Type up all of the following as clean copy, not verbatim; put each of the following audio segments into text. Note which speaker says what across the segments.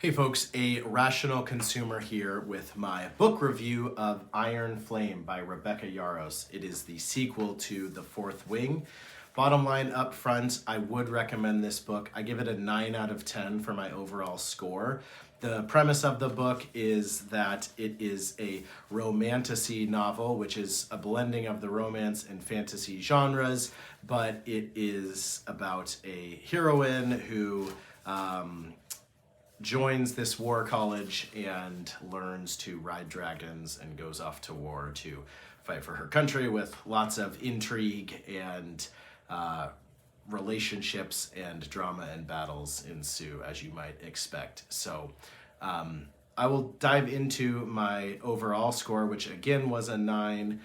Speaker 1: Hey folks, a rational consumer here with my book review of Iron Flame by Rebecca Yarros. It is the sequel to The Fourth Wing. Bottom line up front, I would recommend this book. I give it a 9 out of 10 for my overall score. The premise of the book is that it is a romantasy novel, which is a blending of the romance and fantasy genres, but it is about a heroine who joins this war college and learns to ride dragons and goes off to war to fight for her country with lots of intrigue and relationships and drama and battles ensue, as you might expect. So I will dive into my overall score, which again was a 9.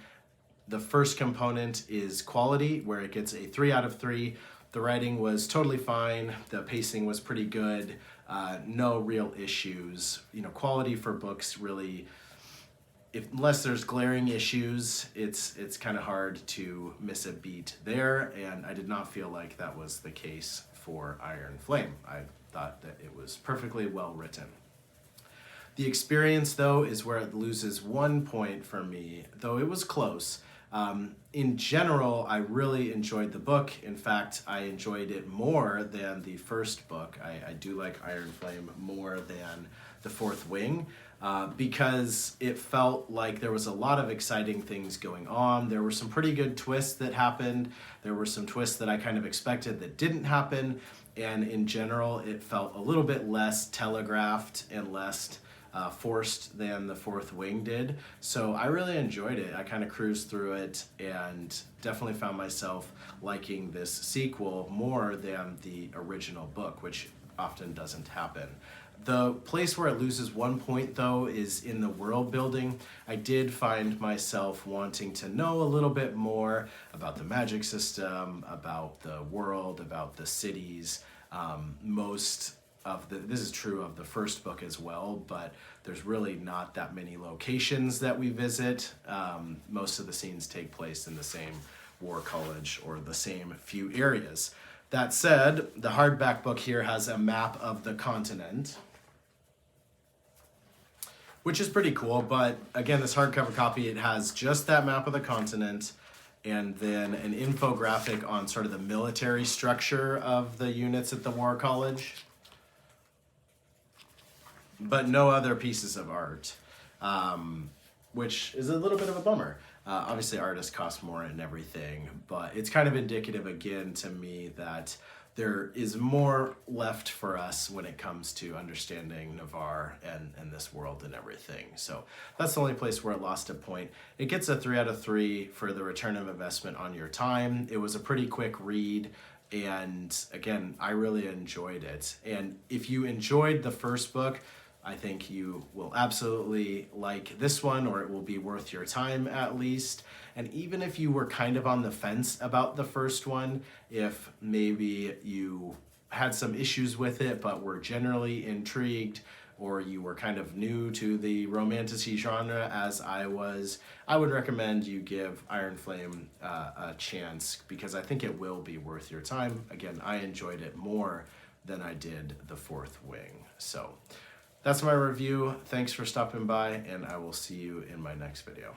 Speaker 1: The first component is quality, where it gets a 3 out of 3. The writing was totally fine. The pacing was pretty good. No real issues. Quality for books really, unless there's glaring issues, it's kind of hard to miss a beat there. And I did not feel like that was the case for Iron Flame. I thought that it was perfectly well written. The experience, though, is where it loses 1 point for me, though it was close. In general, I really enjoyed the book. In fact, I enjoyed it more than the first book. I do like Iron Flame more than The Fourth Wing because it felt like there was a lot of exciting things going on. There were some pretty good twists that happened. There were some twists that I kind of expected that didn't happen. And in general, it felt a little bit less telegraphed and less forced than The Fourth Wing did. So I really enjoyed it. I kind of cruised through it and definitely found myself liking this sequel more than the original book, which often doesn't happen. The place where it loses 1 point, though, is in the world building. I did find myself wanting to know a little bit more about the magic system, about the world, about the cities. This is true of the first book as well, but there's really not that many locations that we visit. Most of the scenes take place in the same war college or the same few areas. That said, the hardback book here has a map of the continent, which is pretty cool, but again, this hardcover copy, it has just that map of the continent and then an infographic on sort of the military structure of the units at the war college, but no other pieces of art, which is a little bit of a bummer. Obviously, artists cost more and everything, but it's kind of indicative again to me that there is more left for us when it comes to understanding Navarre and this world and everything. So that's the only place where it lost a point. It gets a 3 out of 3 for the return of investment on your time. It was a pretty quick read. And again, I really enjoyed it. And if you enjoyed the first book, I think you will absolutely like this one, or it will be worth your time at least. And even if you were kind of on the fence about the first one, if maybe you had some issues with it but were generally intrigued, or you were kind of new to the romantasy genre as I was, I would recommend you give Iron Flame a chance because I think it will be worth your time. Again, I enjoyed it more than I did The Fourth Wing. So that's my review. Thanks for stopping by, and I will see you in my next video.